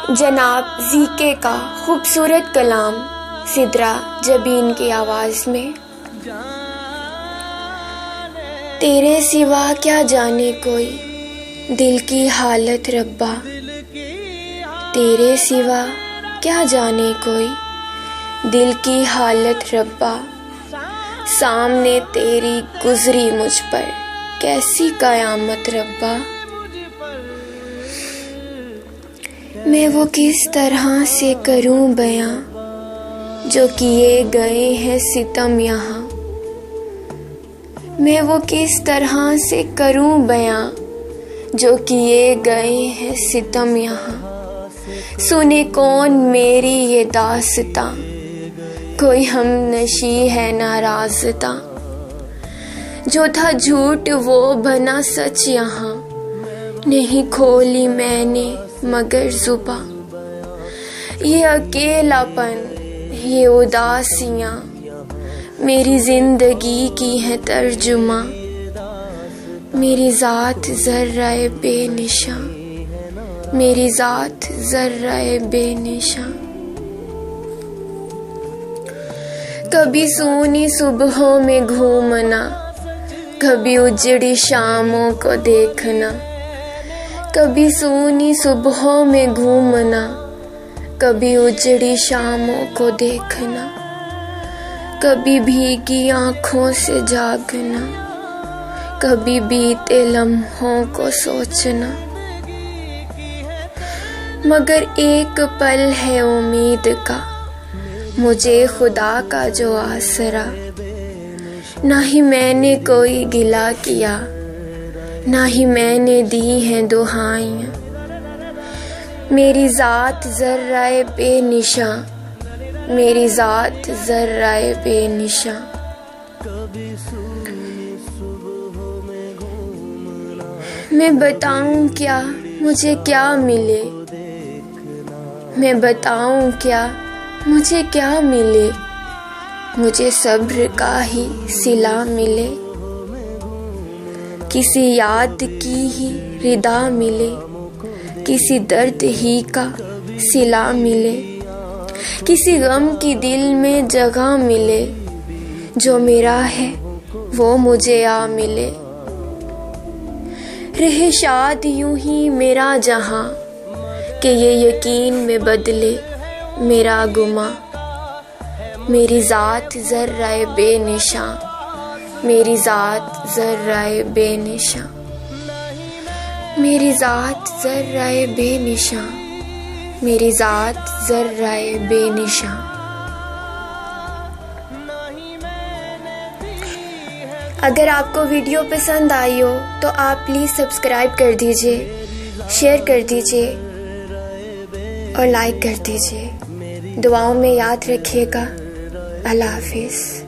जनाब ज़ीके का खूबसूरत कलाम सिदरा जबीन की आवाज़ में। तेरे सिवा क्या जाने कोई दिल की हालत रब्बा, तेरे सिवा क्या जाने कोई दिल की हालत रब्बा, सामने तेरी गुजरी मुझ पर कैसी कयामत रब्बा। मैं वो किस तरह से करूं बयां जो किए गए हैं सितम यहाँ, मैं वो किस तरह से करूं बयां जो किए गए हैं सितम यहाँ। सुने कौन मेरी ये दास्तां, कोई हम नशी है नाराज़ता, जो था झूठ वो बना सच यहाँ, नहीं खोली मैंने मगर जुबां। ये अकेलापन ये उदासियां मेरी जिंदगी की है तर्जुमा, मेरी ज़ात ज़र्राए बेनिशां, मेरी ज़ात ज़र्राए बेनिशां। कभी सूनी सुबहों में घूमना, कभी उजड़ी शामों को देखना, कभी सूनी सुबहों में घूमना, कभी उजड़ी शामों को देखना, कभी भीगी आँखों से जागना, कभी बीते लम्हों को सोचना। मगर एक पल है उम्मीद का मुझे खुदा का जो आसरा, ना ही मैंने कोई गिला किया, ना ही मैंने दी हैं दुहाइयाँ। मेरी ज़ात ज़र्राए बेनिशां, मेरी ज़ात ज़र्राए बेनिशां। मैं बताऊं क्या मुझे क्या मिले, मैं बताऊं क्या मुझे क्या मिले, मुझे सब्र का ही सिला मिले, किसी याद की ही रिदा मिले, किसी दर्द ही का सिला मिले, किसी गम की दिल में जगह मिले, जो मेरा है वो मुझे आ मिले। रहे शाद यूं ही मेरा जहां कि ये यकीन में बदले मेरा गुमा। मेरी ज़ात ज़र्राए बेनिशां, मेरी ज़ात ज़र्राए बेनिशां, मेरी ज़ात ज़र्राए बेनिशां, मेरी ज़ात ज़र्राए बेनिशां। अगर आपको वीडियो पसंद आई हो तो आप प्लीज़ सब्सक्राइब कर दीजिए, शेयर कर दीजिए और लाइक कर दीजिए। दुआओं में याद रखिएगा। अल्लाह हाफिज़।